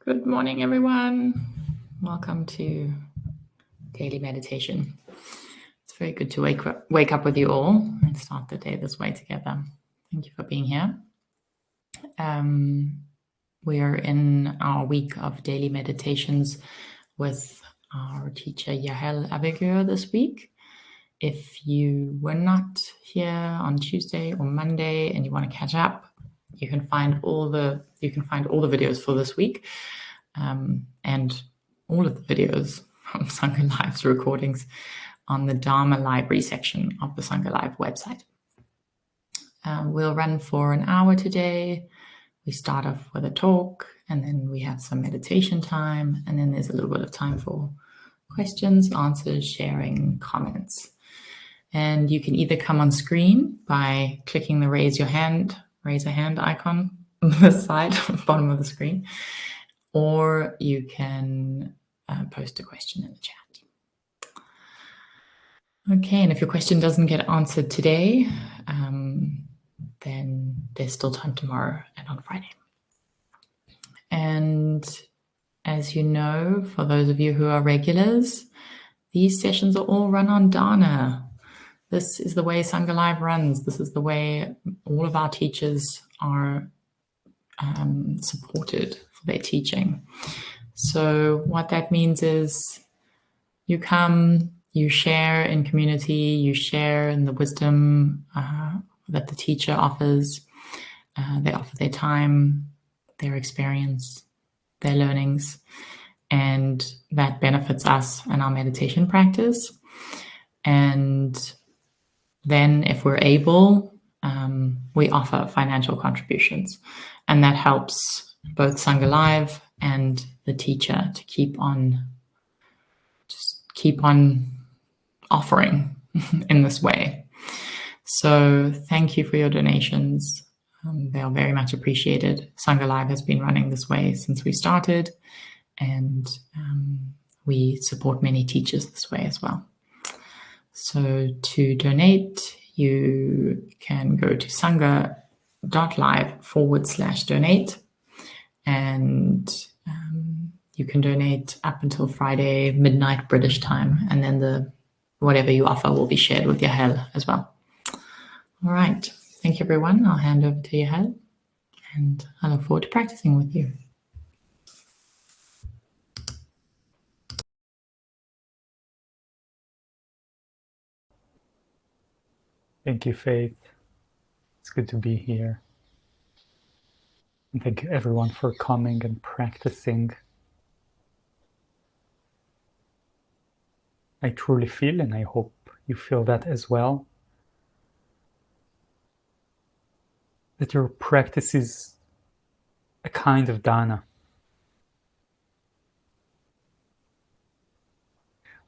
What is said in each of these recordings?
Good morning, everyone. Welcome to daily meditation. It's very good to wake up with you all and start the day this way together. Thank you for being here. We are in our week of daily meditations with our teacher Yahel Avigur this week. If you were not here on Tuesday or Monday and you want to catch up, you can find all the videos for this week, and all of the videos from Sangha Live's recordings on the Dharma Library section of the Sangha Live website. We'll run for an hour today. We start off with a talk, and then we have some meditation time, and then there's a little bit of time for questions, answers, sharing, comments. And you can either come on screen by clicking the raise a hand icon on the side, bottom of the screen, or you can post a question in the chat. Okay, and if your question doesn't get answered today, then there's still time tomorrow and on Friday. And as you know, for those of you who are regulars, these sessions are all run on Dana. This is the way Sangha Live runs. This is the way all of our teachers are supported for their teaching. So what that means is you come, you share in community, you share in the wisdom that the teacher offers. They offer their time, their experience, their learnings, and that benefits us and our meditation practice. And then if we're able, we offer financial contributions, and that helps both Sangha Live and the teacher to keep on offering in this way. So thank you for your donations. They are very much appreciated. Sangha Live has been running this way since we started, and we support many teachers this way as well. So to donate, you can go to sangha.live/donate, and you can donate up until Friday midnight British time, and then whatever you offer will be shared with Yahel as well. All right, thank you everyone. I'll hand over to Yahel, and I look forward to practicing with you. Thank you, Faith. It's good to be here. And thank you everyone for coming and practicing. I truly feel, and I hope you feel that as well, that your practice is a kind of dana.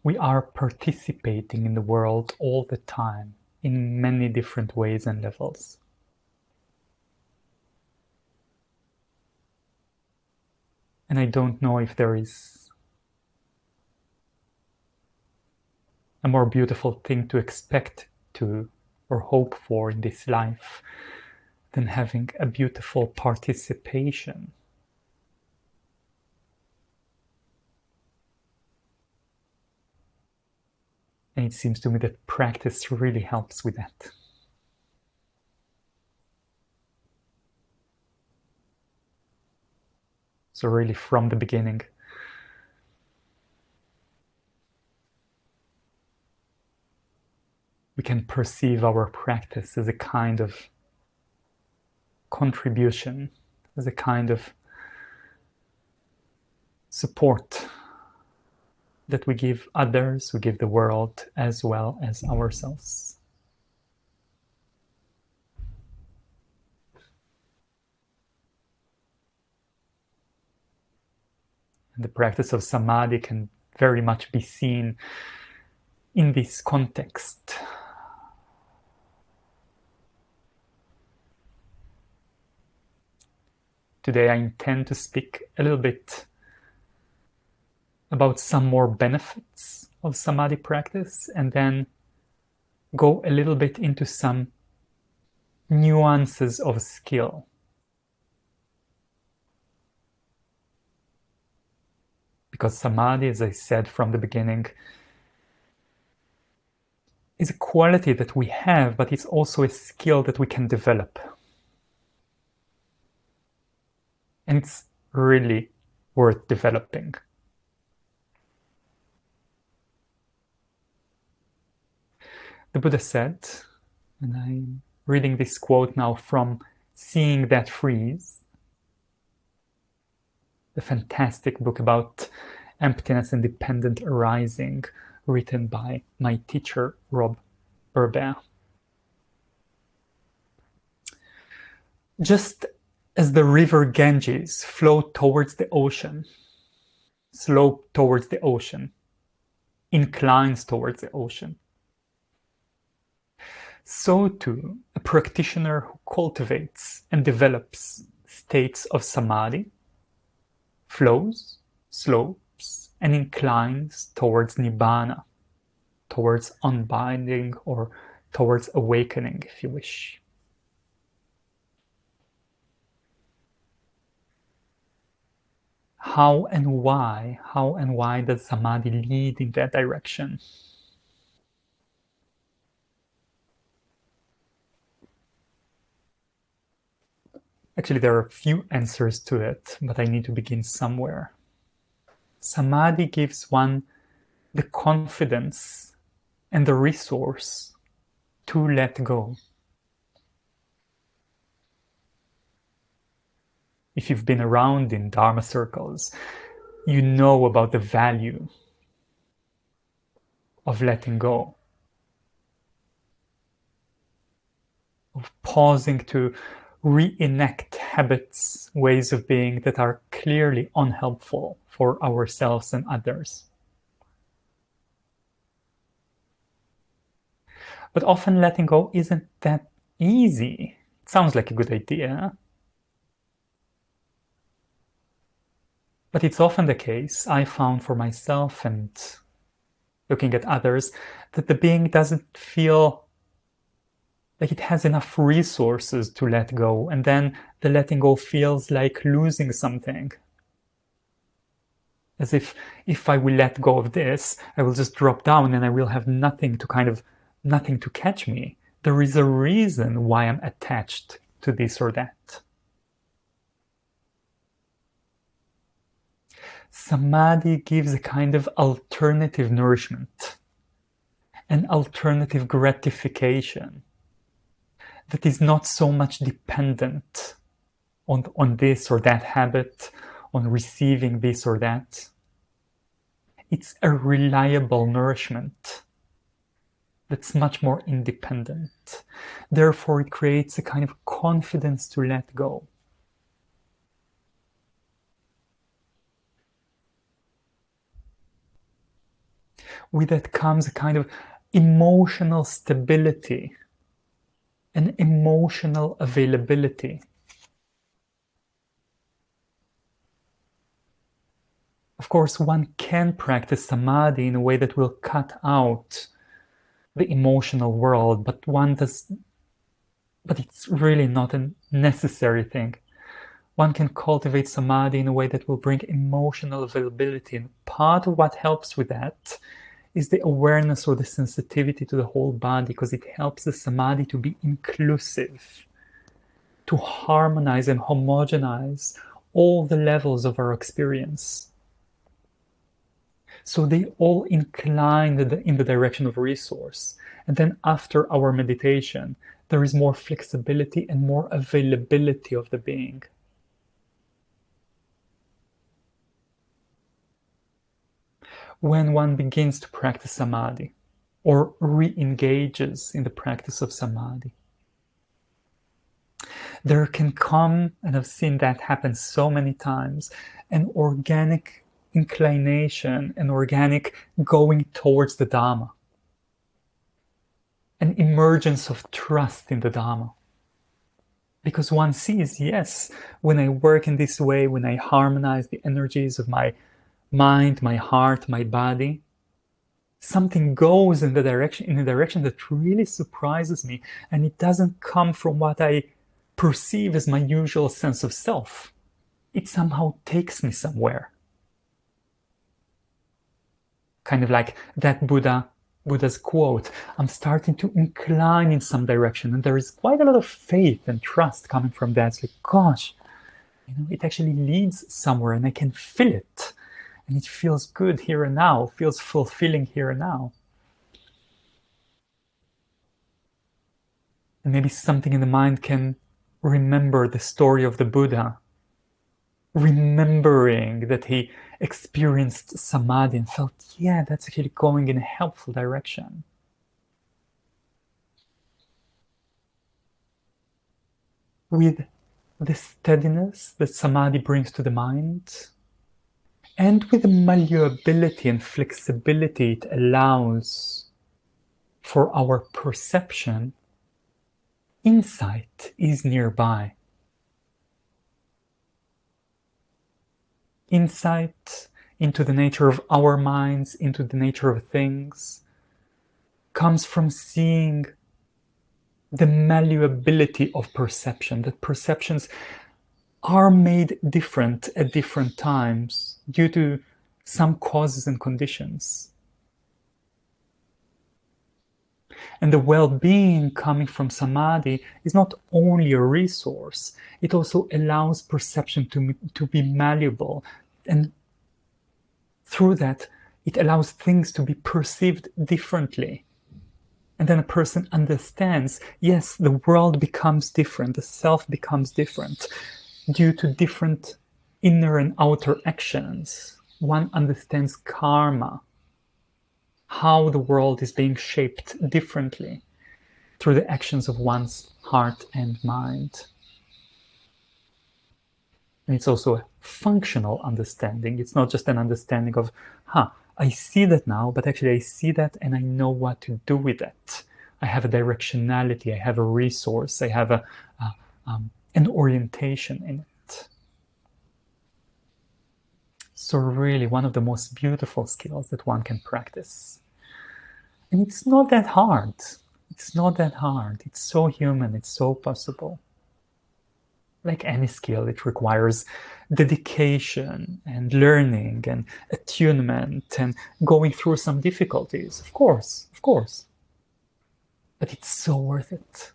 We are participating in the world all the time in many different ways and levels. And I don't know if there is a more beautiful thing to expect to or hope for in this life than having a beautiful participation. And it seems to me that practice really helps with that. So really from the beginning, we can perceive our practice as a kind of contribution, as a kind of support that we give others, we give the world, as well as ourselves. And the practice of Samadhi can very much be seen in this context. Today I intend to speak a little bit about some more benefits of Samadhi practice, and then go a little bit into some nuances of skill. Because Samadhi, as I said from the beginning, is a quality that we have, but it's also a skill that we can develop. And it's really worth developing. The Buddha said, and I'm reading this quote now from Seeing That Freeze, the fantastic book about emptiness and dependent arising, written by my teacher, Rob Burbea. Just as the river Ganges flowed towards the ocean, sloped towards the ocean, inclines towards the ocean, so too a practitioner who cultivates and develops states of samadhi flows, slopes, and inclines towards nibbana, towards unbinding, or towards awakening, if you wish. How and why does samadhi lead in that direction? Actually, there are a few answers to it, but I need to begin somewhere. Samadhi gives one the confidence and the resource to let go. If you've been around in Dharma circles, you know about the value of letting go, of pausing to reenact habits, ways of being that are clearly unhelpful for ourselves and others. But often letting go isn't that easy. It sounds like a good idea, but it's often the case, I found for myself and looking at others, that the being doesn't feel like it has enough resources to let go, and then the letting go feels like losing something. As if I will let go of this, I will just drop down and I will have nothing to catch me. There is a reason why I'm attached to this or that. Samadhi gives a kind of alternative nourishment, an alternative gratification that is not so much dependent on this or that habit, on receiving this or that. It's a reliable nourishment that's much more independent. Therefore, it creates a kind of confidence to let go. With that comes a kind of emotional stability, an emotional availability. Of course, one can practice samadhi in a way that will cut out the emotional world, but it's really not a necessary thing. One can cultivate samadhi in a way that will bring emotional availability, and part of what helps with that is the awareness or the sensitivity to the whole body, because it helps the samadhi to be inclusive, to harmonize and homogenize all the levels of our experience. So they all incline in the direction of resource. And then after our meditation, there is more flexibility and more availability of the being. When one begins to practice samadhi, or re-engages in the practice of samadhi, there can come, and I've seen that happen so many times, an organic inclination, an organic going towards the Dhamma, an emergence of trust in the Dhamma. Because one sees, yes, when I work in this way, when I harmonize the energies of my mind, my heart, my body, something goes in a direction that really surprises me, and it doesn't come from what I perceive as my usual sense of self. It somehow takes me somewhere. kind of like that Buddha's quote, I'm starting to incline in some direction, and there is quite a lot of faith and trust coming from that. It's like, gosh, it actually leads somewhere, and I can feel it, and it feels good here and now, feels fulfilling here and now. And maybe something in the mind can remember the story of the Buddha, remembering that he experienced samadhi and felt, yeah, that's actually going in a helpful direction. With the steadiness that samadhi brings to the mind, and with the malleability and flexibility it allows for our perception, insight is nearby. Insight into the nature of our minds, into the nature of things, comes from seeing the malleability of perception, that perceptions are made different at different times due to some causes and conditions. And the well-being coming from samadhi is not only a resource, it also allows perception to be malleable. And through that, it allows things to be perceived differently. And then a person understands, yes, the world becomes different, the self becomes different due to different inner and outer actions. One understands karma, how the world is being shaped differently through the actions of one's heart and mind. And it's also a functional understanding. It's not just an understanding of, I see that now, but actually I see that and I know what to do with it. I have a directionality, I have a resource, I have an orientation in it. So really one of the most beautiful skills that one can practice. And it's not that hard. It's not that hard. It's so human, it's so possible. Like any skill, it requires dedication and learning and attunement and going through some difficulties. Of course. But it's so worth it.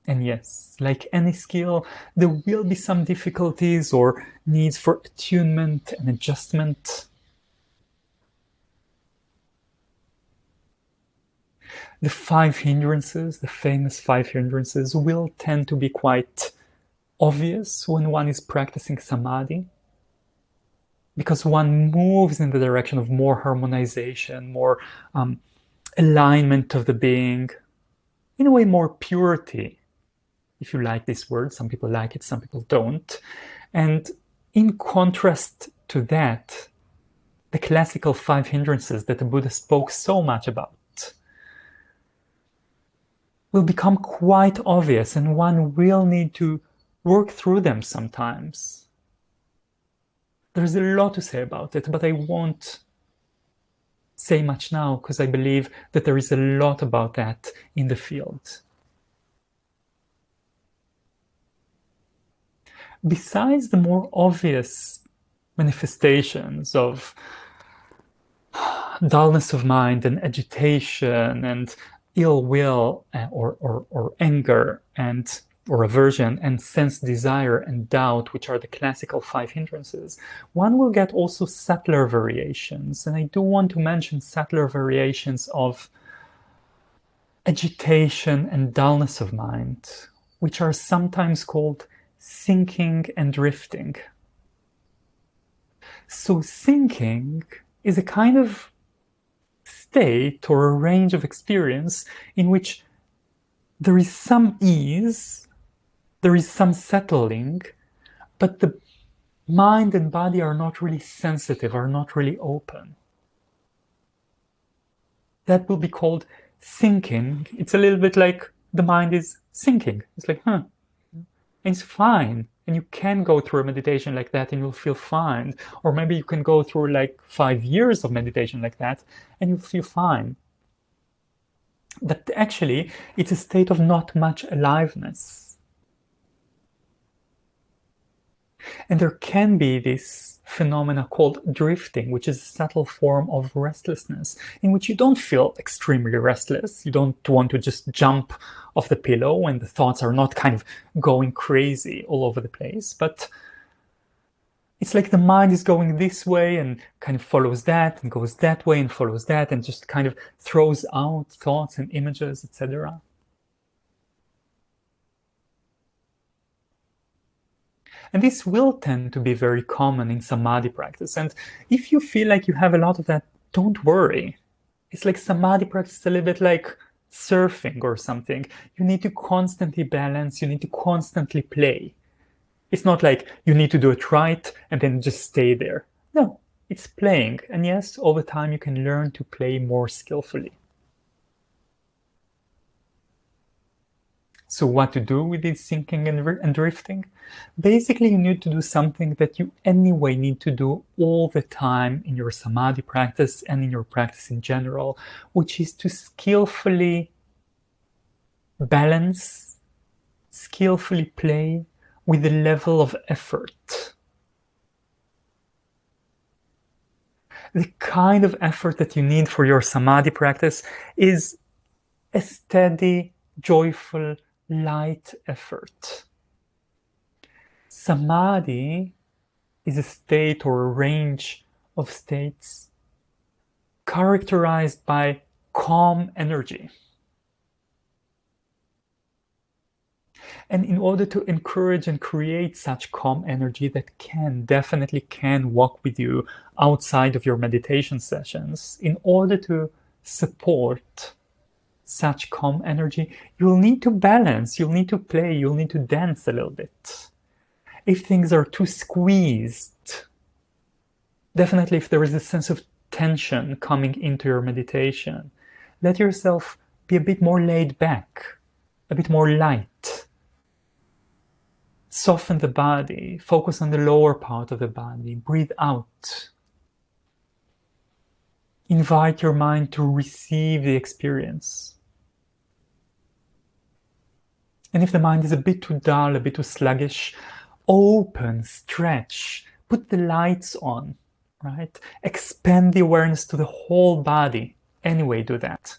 And yes, like any skill, there will be some difficulties or needs for attunement and adjustment. The 5 hindrances, the famous 5 hindrances, will tend to be quite obvious when one is practicing samadhi, because one moves in the direction of more harmonization, more alignment of the being, in a way more purity, if you like this word. Some people like it, some people don't. And in contrast to that, the classical 5 hindrances that the Buddha spoke so much about will become quite obvious, and one will need to work through them sometimes. There's a lot to say about it, but I won't say much now because I believe that there is a lot about that in the field. Besides the more obvious manifestations of dullness of mind and agitation and ill will or anger and or aversion and sense desire and doubt, which are the classical 5 hindrances, one will get also subtler variations. And I do want to mention subtler variations of agitation and dullness of mind, which are sometimes called sinking and drifting. So sinking is a kind of state or a range of experience in which there is some ease, there is some settling, but the mind and body are not really sensitive, are not really open. That will be called sinking. It's a little bit like the mind is sinking. It's like, and it's fine. And you can go through a meditation like that and you'll feel fine. Or maybe you can go through like 5 years of meditation like that and you'll feel fine. But actually, it's a state of not much aliveness. And there can be this phenomena called drifting, which is a subtle form of restlessness, in which you don't feel extremely restless. You don't want to just jump off the pillow, and the thoughts are not kind of going crazy all over the place. But it's like the mind is going this way and kind of follows that and goes that way and follows that and just kind of throws out thoughts and images, etc. And this will tend to be very common in Samadhi practice. And if you feel like you have a lot of that, don't worry. It's like Samadhi practice is a little bit like surfing or something. You need to constantly balance, you need to constantly play. It's not like you need to do it right and then just stay there. No, it's playing. And yes, over time you can learn to play more skillfully. So what to do with this sinking and drifting? Basically, you need to do something that you anyway need to do all the time in your Samadhi practice and in your practice in general, which is to skillfully balance, skillfully play with the level of effort. The kind of effort that you need for your Samadhi practice is a steady, joyful, light effort. Samadhi is a state or a range of states characterized by calm energy. And in order to encourage and create such calm energy that definitely can walk with you outside of your meditation sessions, in order to support such calm energy, you'll need to balance, you'll need to play, you'll need to dance a little bit. If things are too squeezed, definitely if there is a sense of tension coming into your meditation, let yourself be a bit more laid back, a bit more light. Soften the body, focus on the lower part of the body, breathe out. Invite your mind to receive the experience. And if the mind is a bit too dull, a bit too sluggish, open, stretch, put the lights on, right? Expand the awareness to the whole body. Anyway, do that.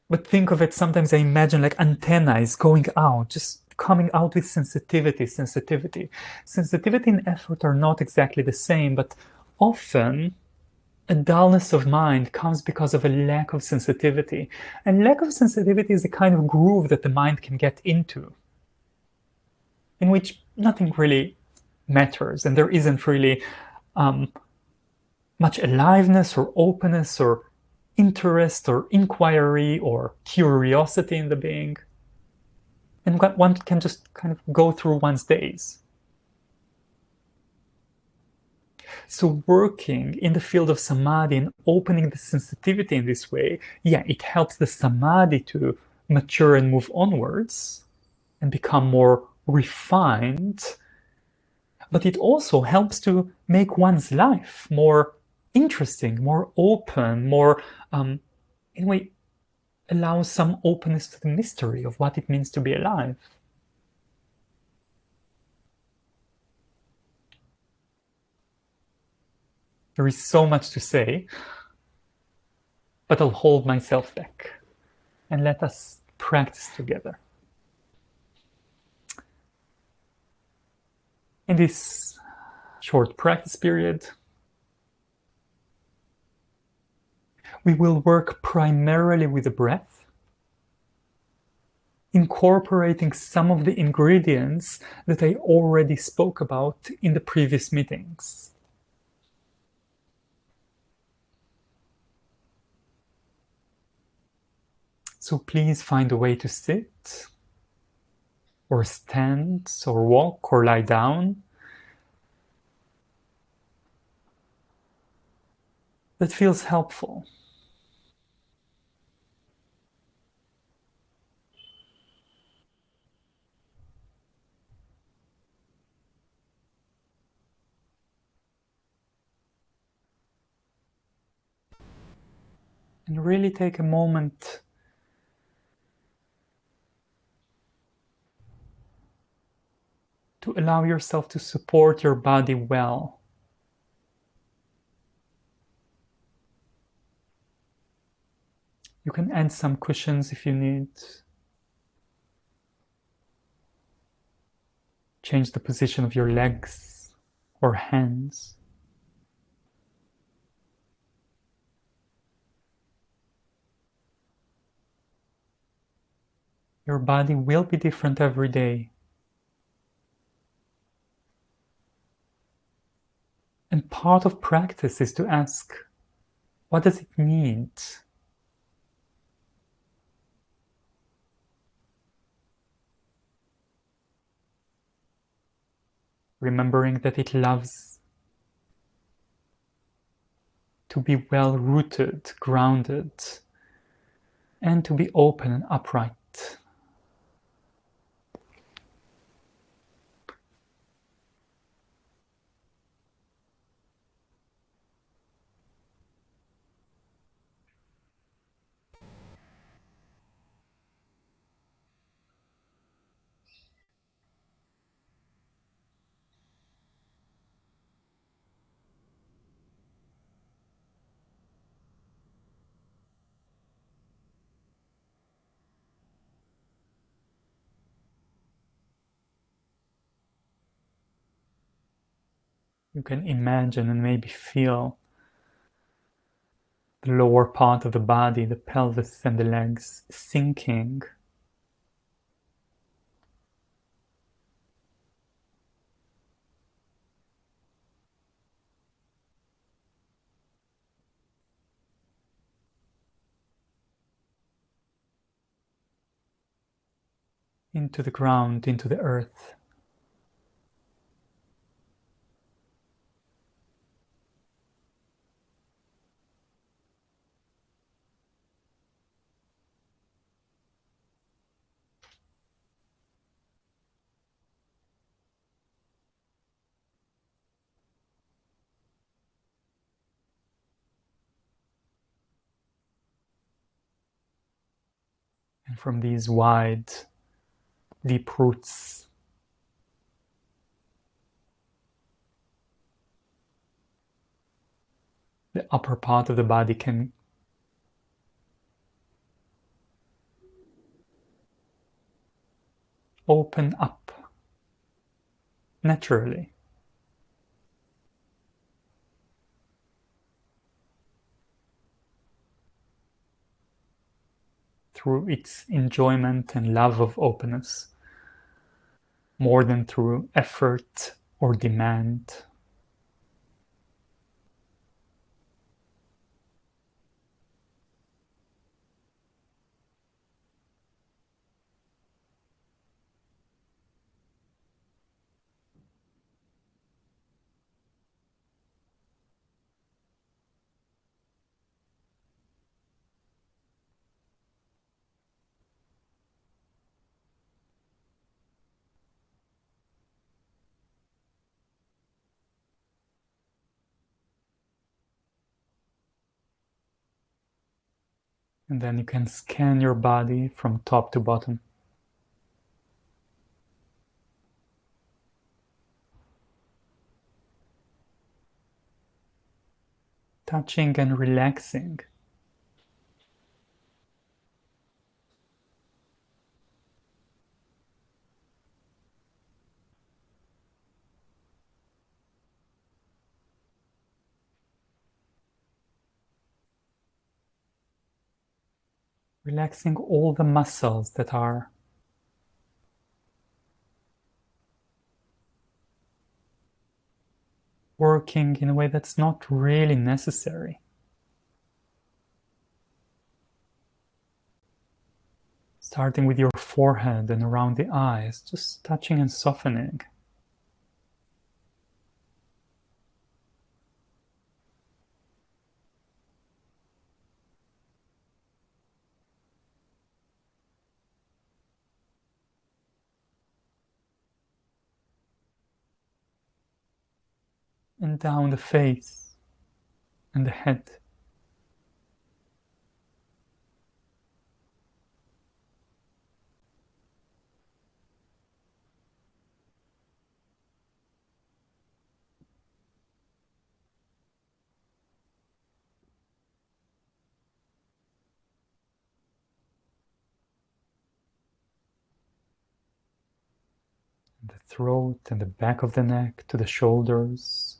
But think of it, sometimes I imagine like antennae is going out, just coming out with sensitivity. Sensitivity and effort are not exactly the same, but often a dullness of mind comes because of a lack of sensitivity. And lack of sensitivity is a kind of groove that the mind can get into, in which nothing really matters, and there isn't really much aliveness or openness or interest or inquiry or curiosity in the being. And one can just kind of go through one's days. So working in the field of Samadhi and opening the sensitivity in this way, yeah, it helps the Samadhi to mature and move onwards and become more refined, but it also helps to make one's life more interesting, more open, more, in a way, allows some openness to the mystery of what it means to be alive. There is so much to say, but I'll hold myself back and let us practice together. In this short practice period, we will work primarily with the breath, incorporating some of the ingredients that I already spoke about in the previous meetings. So please find a way to sit, or stand, or walk, or lie down that feels helpful. And really take a moment to allow yourself to support your body well. You can add some cushions if you need. Change the position of your legs or hands. Your body will be different every day. And part of practice is to ask, what does it need? Remembering that it loves to be well rooted, grounded, and to be open and upright. You can imagine and maybe feel the lower part of the body, the pelvis and the legs sinking. Into the ground, into the earth. And from these wide, deep roots, the upper part of the body can open up naturally. Through its enjoyment and love of openness, more than through effort or demand. And then you can scan your body from top to bottom. Touching and relaxing. Relaxing all the muscles that are working in a way that's not really necessary. Starting with your forehead and around the eyes, just touching and softening. And down the face and the head. the throat and the back of the neck to the shoulders,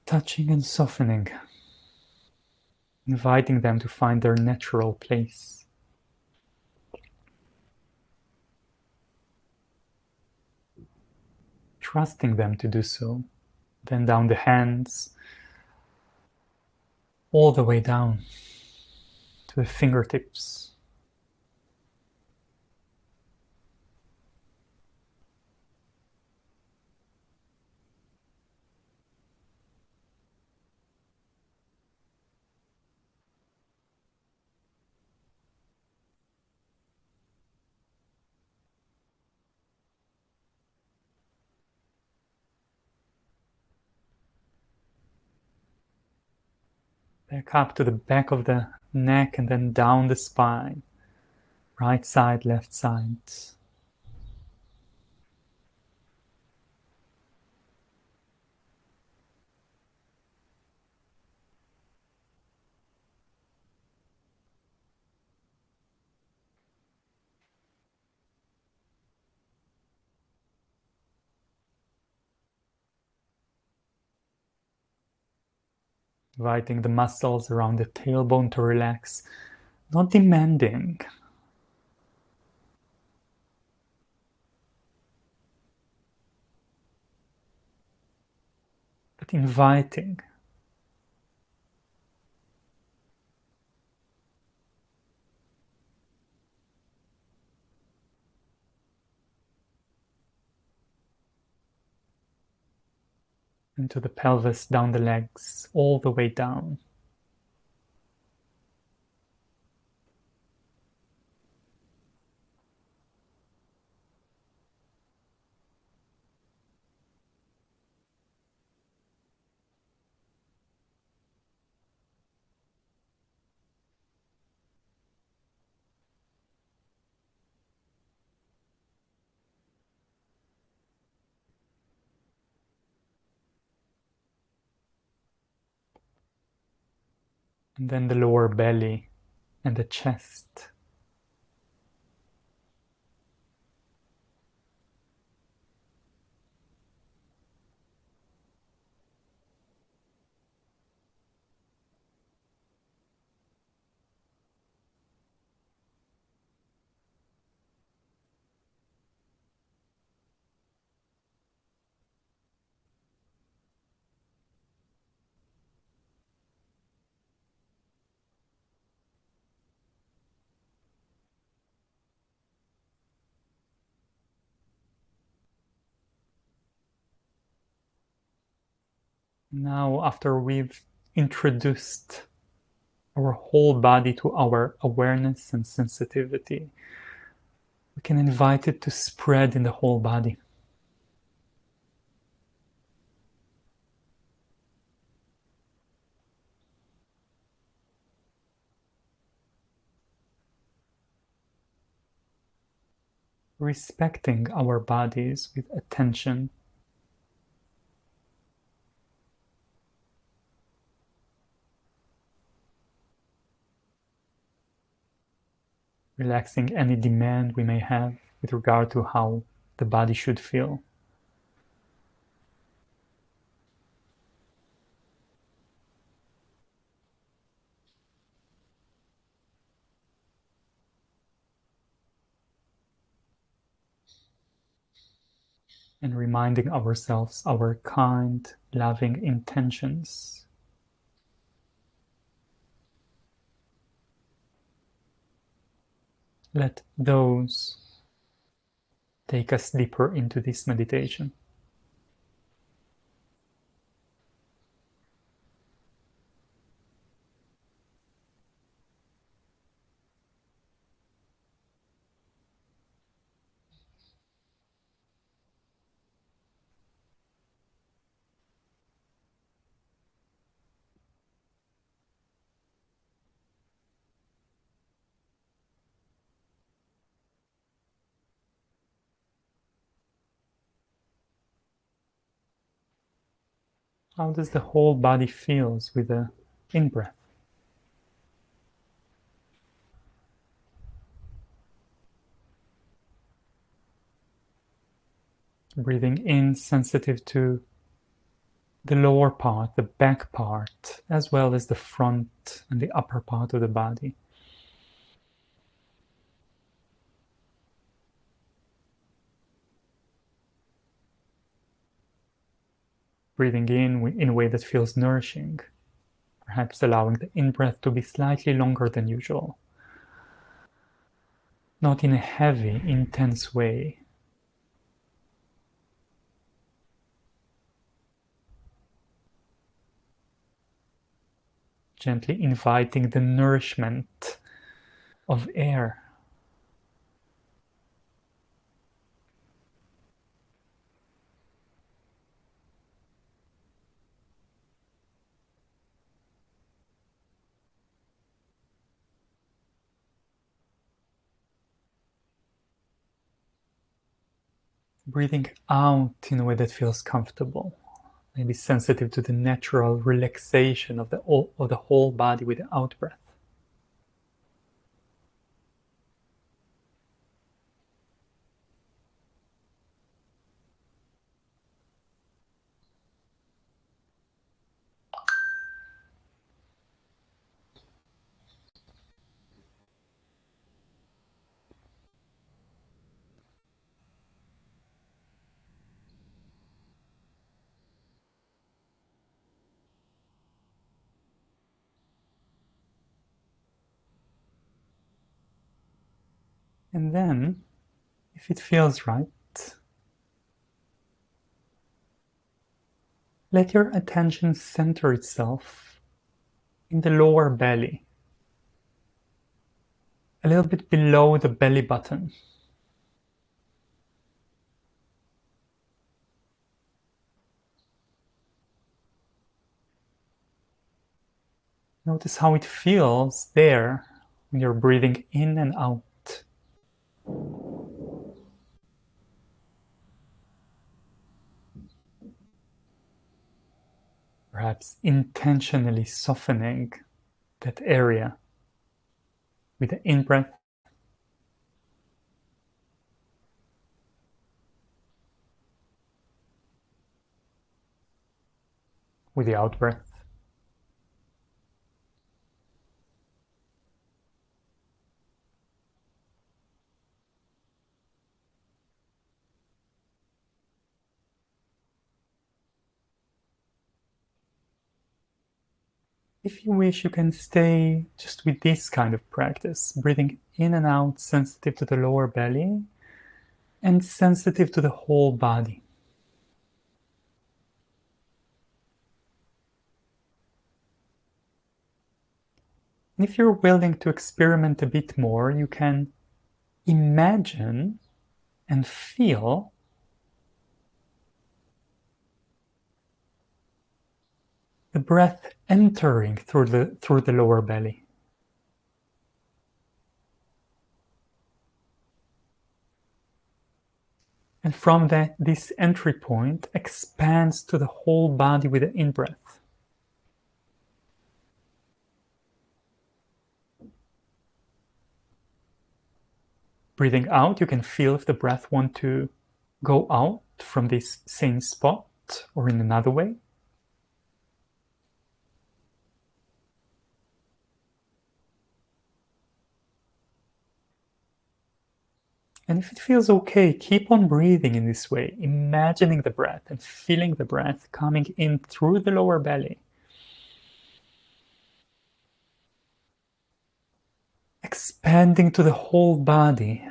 touching and softening, inviting them to find their natural place. Trusting them to do so. Then down the hands, all the way down to the fingertips. Back up to the back of the neck and then down the spine. Right side, left side. Inviting the muscles around the tailbone to relax, not demanding, but inviting. Into the pelvis, down the legs, all the way down. And then the lower belly and the chest. Now, after we've introduced our whole body to our awareness and sensitivity, we can invite it to spread in the whole body. Respecting our bodies with attention, relaxing any demand we may have with regard to how the body should feel. And reminding ourselves our kind, loving intentions. Let those take us deeper into this meditation. How does the whole body feels with the in-breath? Breathing in, sensitive to the lower part, the back part, as well as the front and the upper part of the body. Breathing in a way that feels nourishing, perhaps allowing the in-breath to be slightly longer than usual. Not in a heavy, intense way. Gently inviting the nourishment of air. Breathing out in a way that feels comfortable. Maybe sensitive to the natural relaxation of the whole body with the out breath. And then, if it feels right, let your attention center itself in the lower belly, a little bit below the belly button. Notice how it feels there when you're breathing in and out. Perhaps intentionally softening that area with the in-breath, with the out-breath. If you wish, you can stay just with this kind of practice, breathing in and out, sensitive to the lower belly and sensitive to the whole body. And if you're willing to experiment a bit more, you can imagine and feel the breath entering through the lower belly. And from this entry point expands to the whole body with the in-breath. Breathing out, you can feel if the breath wants to go out from this same spot or in another way. And if it feels okay, keep on breathing in this way, imagining the breath and feeling the breath coming in through the lower belly, expanding to the whole body,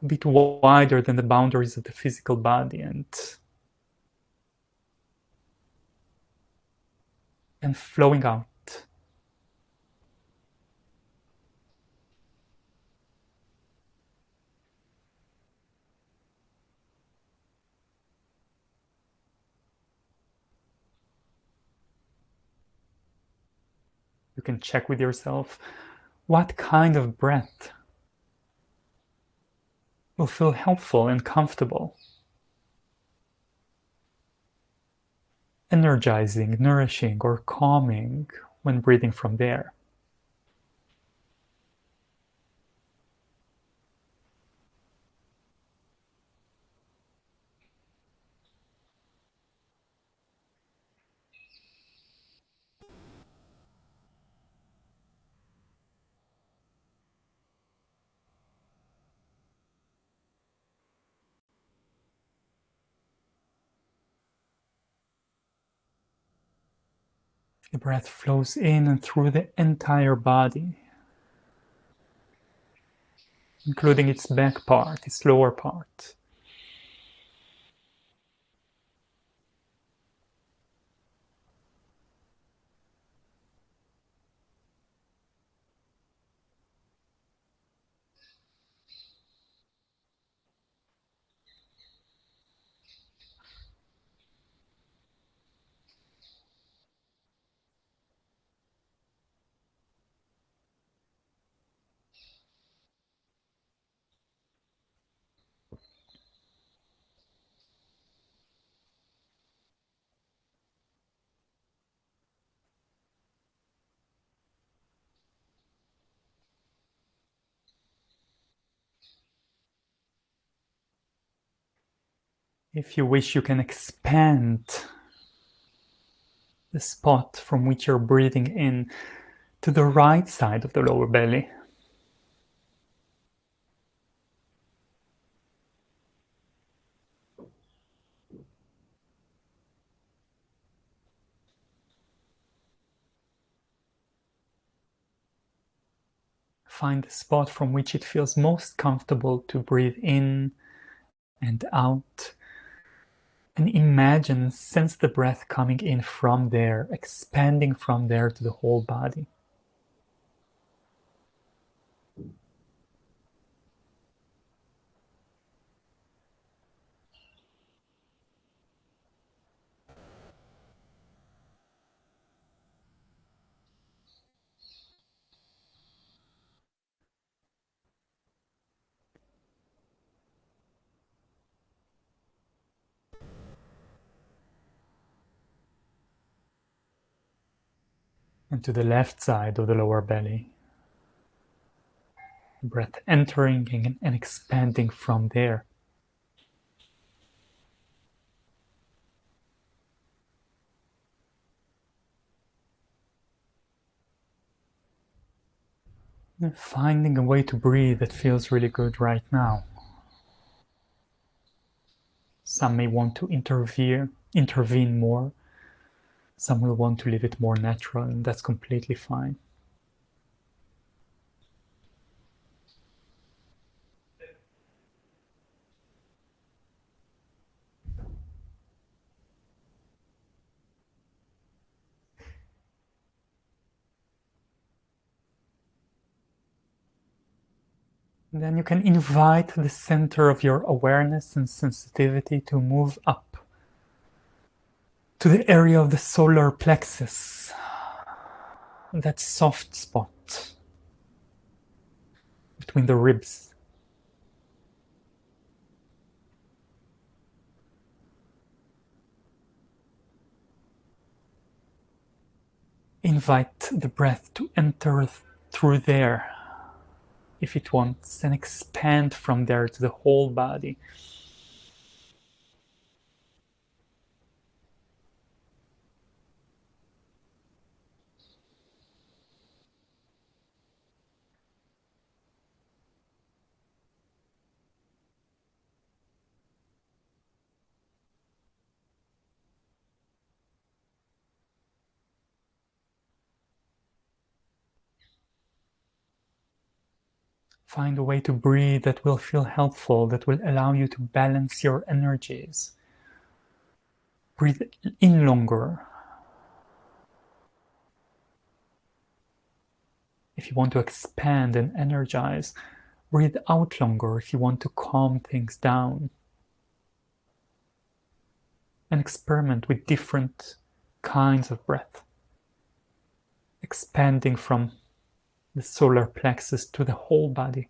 a bit wider than the boundaries of the physical body, and flowing out. You can check with yourself what kind of breath will feel helpful and comfortable, energizing, nourishing, or calming when breathing from there. The breath flows in and through the entire body, including its back part, its lower part. If you wish, you can expand the spot from which you're breathing in to the right side of the lower belly. Find the spot from which it feels most comfortable to breathe in and out. And imagine, sense the breath coming in from there, expanding from there to the whole body. And to the left side of the lower belly. Breath entering and expanding from there. And finding a way to breathe that feels really good right now. Some may want to intervene more. Some will want to leave it more natural, and that's completely fine. And then you can invite the center of your awareness and sensitivity to move up to the area of the solar plexus, that soft spot between the ribs. Invite the breath to enter through there, if it wants, and expand from there to the whole body. Find a way to breathe that will feel helpful, that will allow you to balance your energies. Breathe in longer. If you want to expand and energize, breathe out longer if you want to calm things down. And experiment with different kinds of breath, expanding from the solar plexus to the whole body.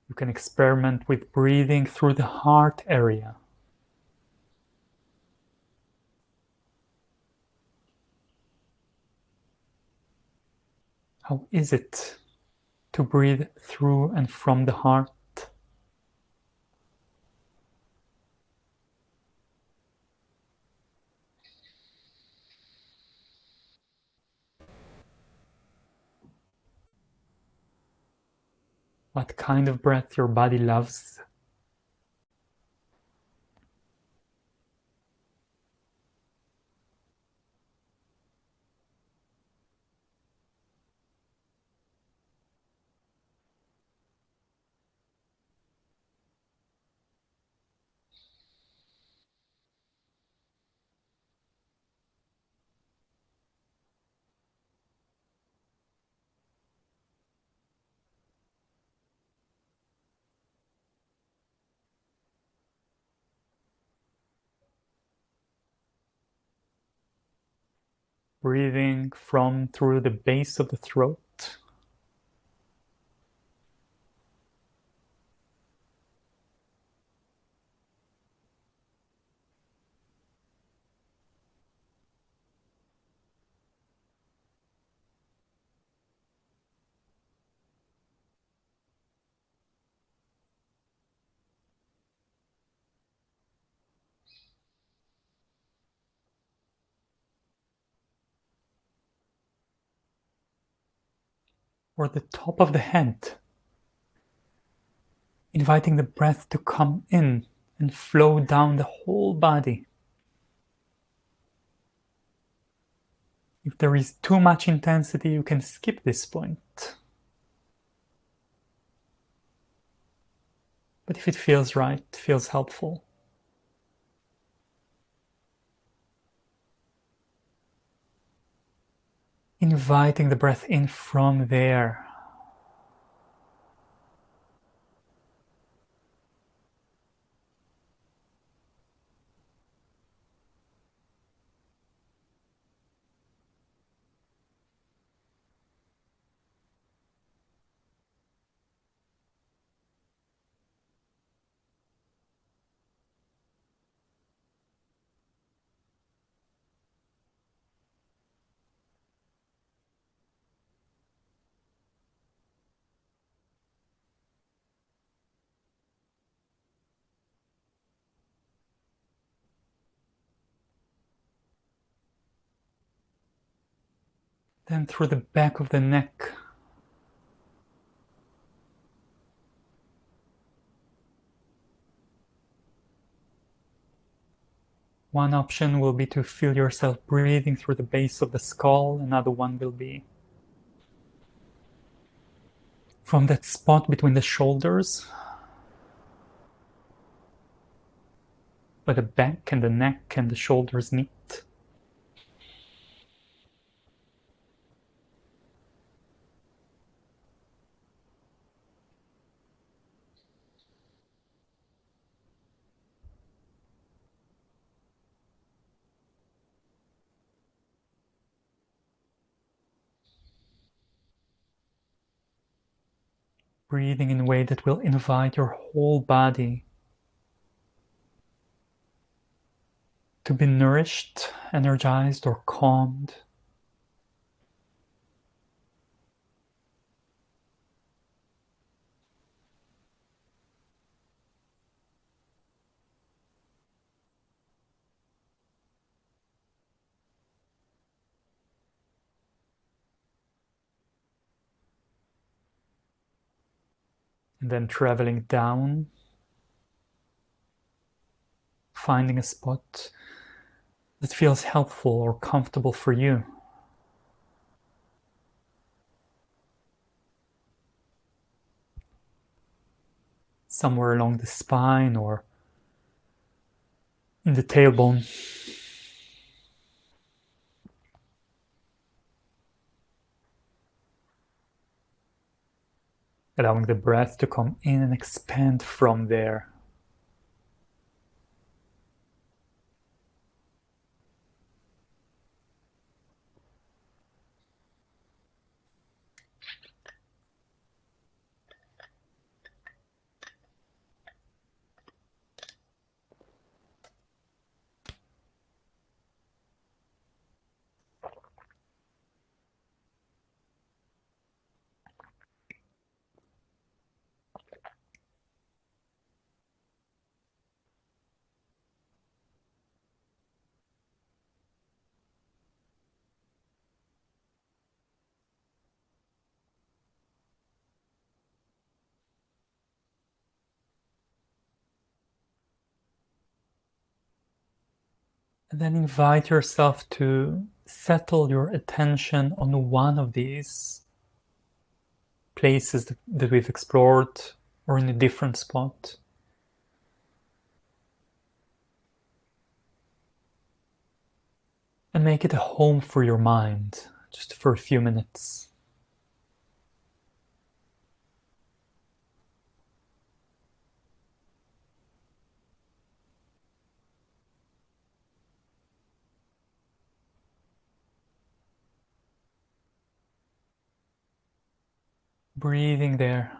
You can experiment with breathing through the heart area. How is it to breathe through and from the heart? What kind of breath your body loves? Breathing from through the base of the throat. Or the top of the head. Inviting the breath to come in and flow down the whole body. If there is too much intensity, you can skip this point. But if it feels right, feels helpful, inviting the breath in from there. Then through the back of the neck. One option will be to feel yourself breathing through the base of the skull. Another one will be from that spot between the shoulders, where the back and the neck and the shoulders meet. Breathing in a way that will invite your whole body to be nourished, energized, or calmed. And then traveling down, finding a spot that feels helpful or comfortable for you. Somewhere along the spine or in the tailbone. Allowing the breath to come in and expand from there. And then invite yourself to settle your attention on one of these places that we've explored, or in a different spot. And make it a home for your mind, just for a few minutes. Breathing there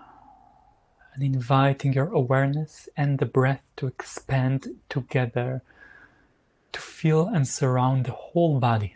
and inviting your awareness and the breath to expand together, to fill and surround the whole body.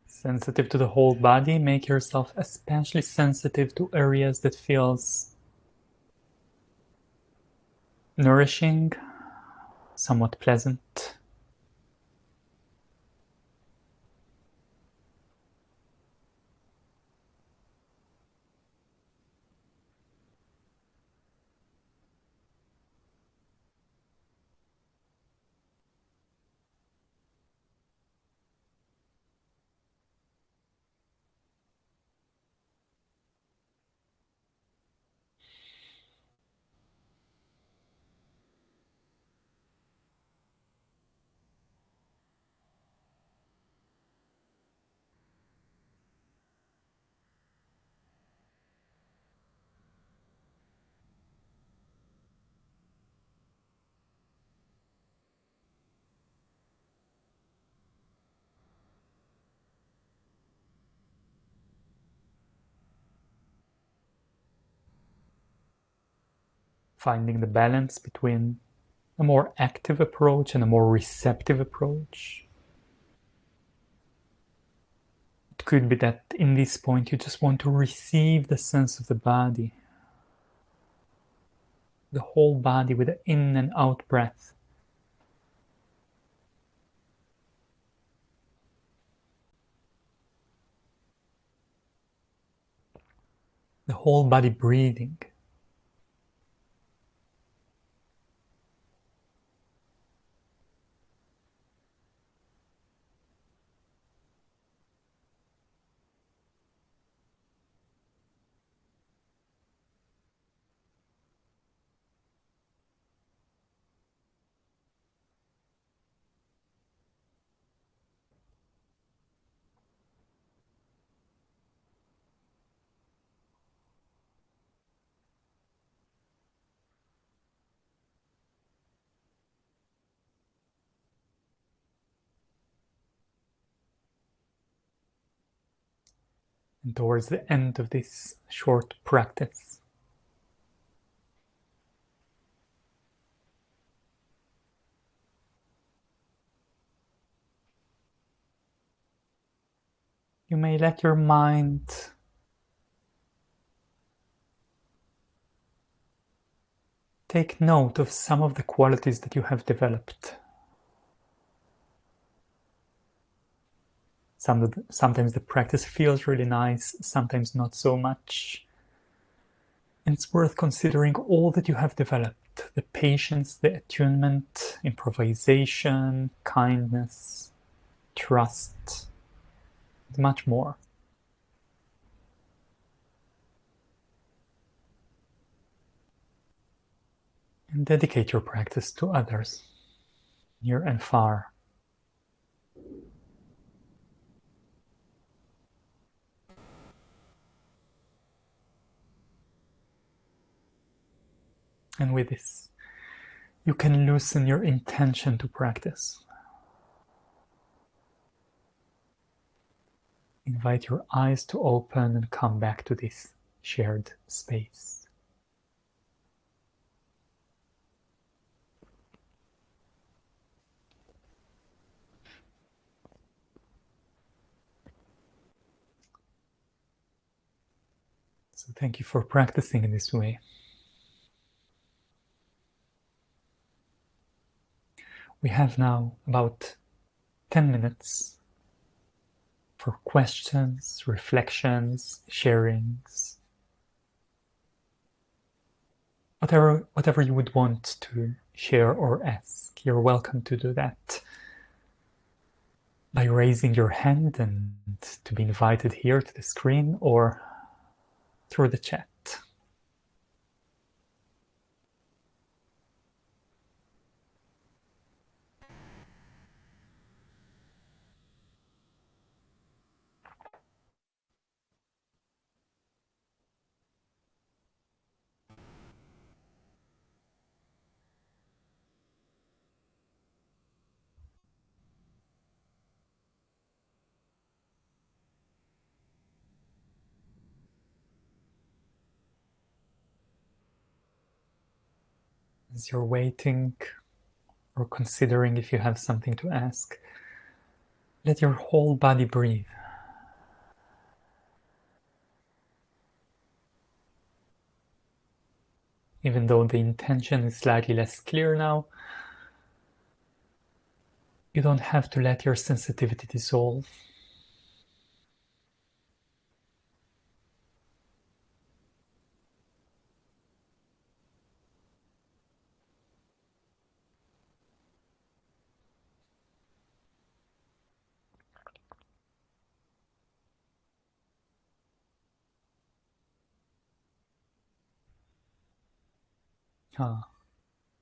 Sensitive to the whole body, make yourself especially sensitive to areas that feels nourishing, somewhat pleasant. Finding the balance between a more active approach and a more receptive approach. It could be that in this point you just want to receive the sense of the body, the whole body with the in and out breath. The whole body breathing. And towards the end of this short practice, you may let your mind take note of some of the qualities that you have developed. Sometimes the practice feels really nice, sometimes not so much. And it's worth considering all that you have developed: the patience, the attunement, improvisation, kindness, trust, and much more. And dedicate your practice to others, near and far. And with this, you can loosen your intention to practice. invite your eyes to open and come back to this shared space. So thank you for practicing in this way. We have now about 10 minutes for questions, reflections, sharings. Whatever you would want to share or ask, you're welcome to do that by raising your hand and to be invited here to the screen or through the chat. As you're waiting or considering if you have something to ask, let your whole body breathe. Even though the intention is slightly less clear now, you don't have to let your sensitivity dissolve.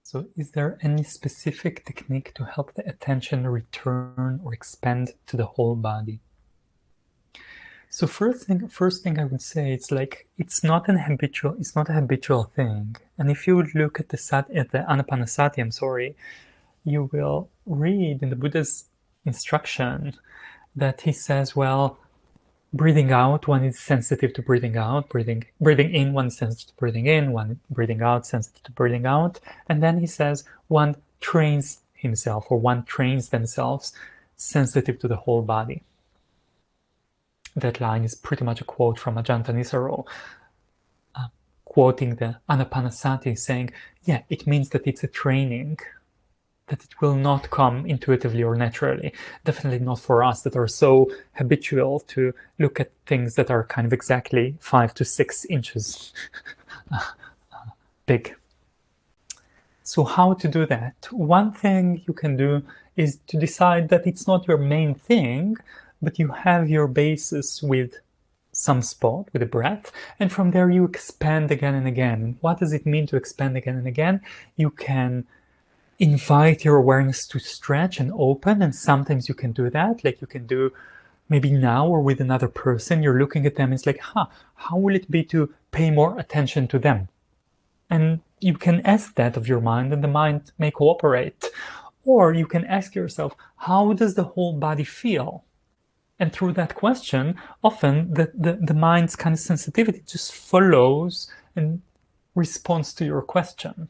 So is there any specific technique to help the attention return or expand to the whole body? So first thing I would say, it's not a habitual thing. And if you would look at the Anapanasati, you will read in the Buddha's instruction that he says, well, breathing out, one is sensitive to breathing out, breathing in, one is sensitive to breathing in, one breathing out, sensitive to breathing out. And then he says one trains himself, or one trains themselves sensitive to the whole body. That line is pretty much a quote from Ajanta Nisaro, quoting the Anapanasati, saying, yeah, it means that it's a training, that it will not come intuitively or naturally. Definitely not for us that are so habitual to look at things that are kind of exactly 5 to 6 inches big. So how to do that? One thing you can do is to decide that it's not your main thing, but you have your basis with some spot, with a breath, and from there you expand again and again. What does it mean to expand again and again? You can invite your awareness to stretch and open, and sometimes you can do that, like you can do maybe now or with another person. You're looking at them, it's like, how will it be to pay more attention to them? And you can ask that of your mind, and the mind may cooperate. Or you can ask yourself, how does the whole body feel? And through that question, often the mind's kind of sensitivity just follows and responds to your question,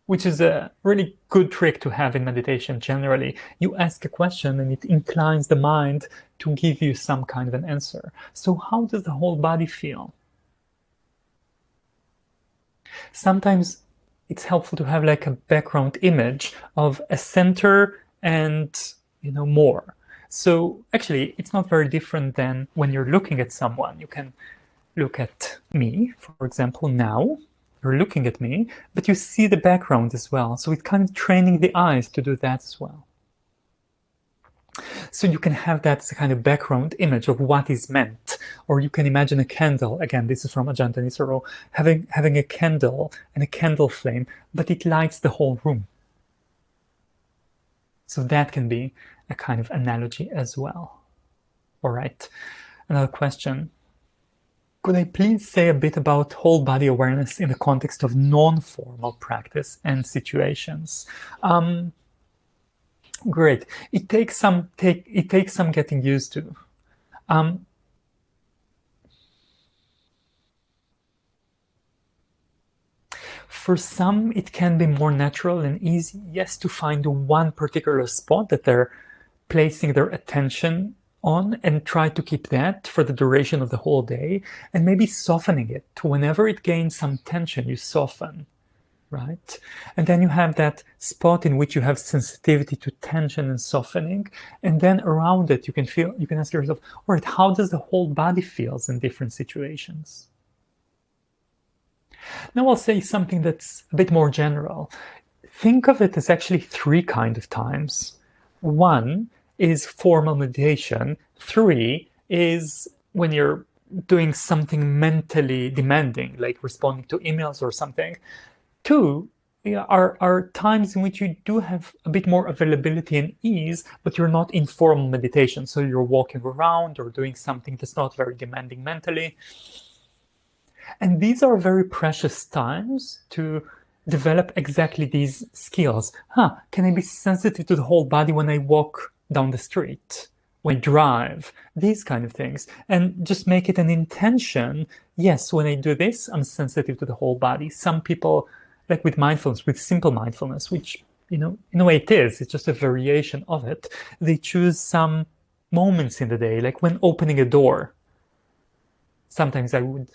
which is a really good trick to have in meditation generally. You ask a question and it inclines the mind to give you some kind of an answer. So how does the whole body feel? Sometimes it's helpful to have like a background image of a center and, more. So actually, it's not very different than when you're looking at someone. You can look at me, for example, now. You're looking at me, but you see the background as well. So it's kind of training the eyes to do that as well. So you can have that as a kind of background image of what is meant. Or you can imagine a candle. Again, this is from Ajanta Nisaro, having a candle and a candle flame, but it lights the whole room. So that can be a kind of analogy as well. All right, another question. Could I please say a bit about whole body awareness in the context of non-formal practice and situations? Great. It takes some getting used to. For some, it can be more natural and easy, yes, to find one particular spot that they're placing their attention on and try to keep that for the duration of the whole day, and maybe softening it. Whenever it gains some tension, you soften, right? And then you have that spot in which you have sensitivity to tension and softening, and then around it you can ask yourself, all right, how does the whole body feels in different situations? Now I'll say something that's a bit more general. Think of it as actually three kinds of times. One is formal meditation. Three is when you're doing something mentally demanding, like responding to emails or something. Two are times in which you do have a bit more availability and ease, but you're not in formal meditation. So you're walking around or doing something that's not very demanding mentally. And these are very precious times to develop exactly these skills. Can I be sensitive to the whole body when I walk down the street, when I drive, these kind of things. And just make it an intention. Yes, when I do this, I'm sensitive to the whole body. Some people, like with mindfulness, with simple mindfulness, which, in a way it's just a variation of it, they choose some moments in the day, like when opening a door. Sometimes I would,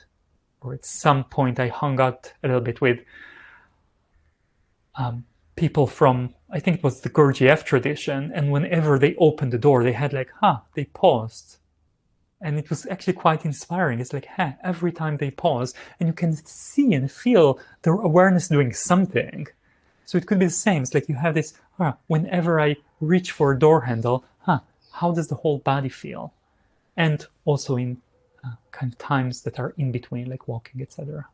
or at some point I hung out a little bit with people from, I think it was the Gurdjieff tradition, and whenever they opened the door, they had they paused. And it was actually quite inspiring. It's like, every time they pause, and you can see and feel their awareness doing something. So it could be the same. It's like you have this, whenever I reach for a door handle, how does the whole body feel? And also in kind of times that are in between, like walking, etc.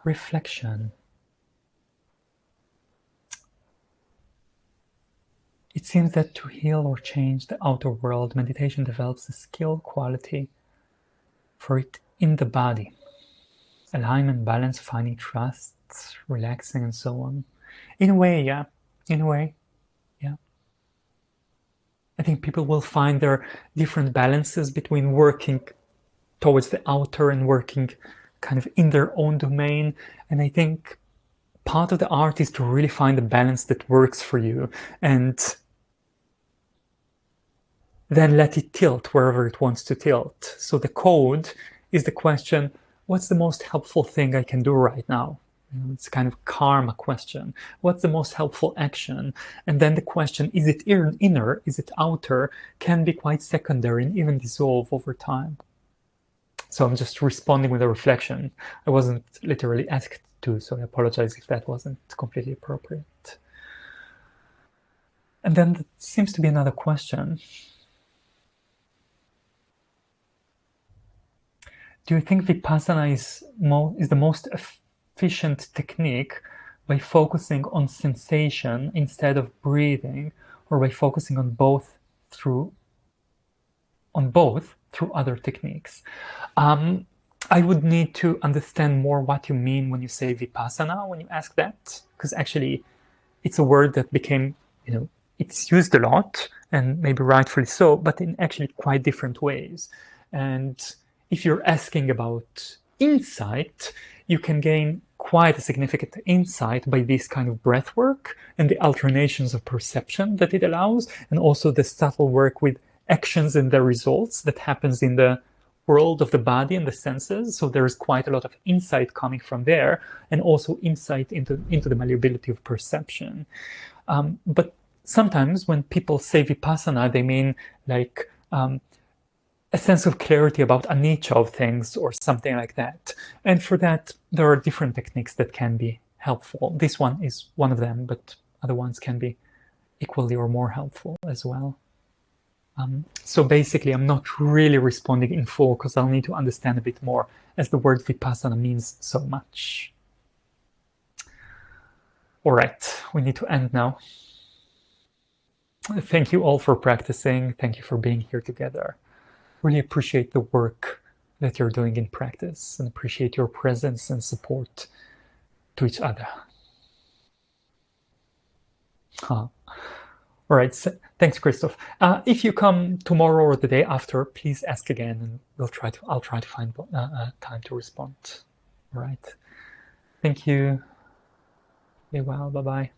Reflection. It seems that to heal or change the outer world, meditation develops a skill quality for it in the body. Alignment, balance, finding trust, relaxing, and so on. In a way, yeah. I think people will find their different balances between working towards the outer and working kind of in their own domain. And I think part of the art is to really find a balance that works for you, and then let it tilt wherever it wants to tilt. So the code is the question, what's the most helpful thing I can do right now? It's kind of karma question. What's the most helpful action? And then the question, is it inner, is it outer, can be quite secondary and even dissolve over time. So I'm just responding with a reflection. I wasn't literally asked to, so I apologize if that wasn't completely appropriate. And then there seems to be another question. Do you think Vipassana is the most efficient technique by focusing on sensation instead of breathing, or by focusing on both through other techniques? I would need to understand more what you mean when you say Vipassana, when you ask that, because actually it's a word that became, it's used a lot, and maybe rightfully so, but in actually quite different ways. And if you're asking about insight, you can gain quite a significant insight by this kind of breath work and the alternations of perception that it allows, and also the subtle work with actions and the results that happens in the world of the body and the senses. So there is quite a lot of insight coming from there, and also insight into the malleability of perception. But sometimes when people say Vipassana, they mean like a sense of clarity about anicca of things or something like that. And for that, there are different techniques that can be helpful. This one is one of them, but other ones can be equally or more helpful as well. So basically, I'm not really responding in full because I'll need to understand a bit more, as the word Vipassana means so much. All right, we need to end now. Thank you all for practicing. Thank you for being here together. Really appreciate the work that you're doing in practice, and appreciate your presence and support to each other. All right. So, thanks, Christoph. If you come tomorrow or the day after, please ask again, and I'll try to find time to respond. All right. Thank you. Okay, wow. Bye bye.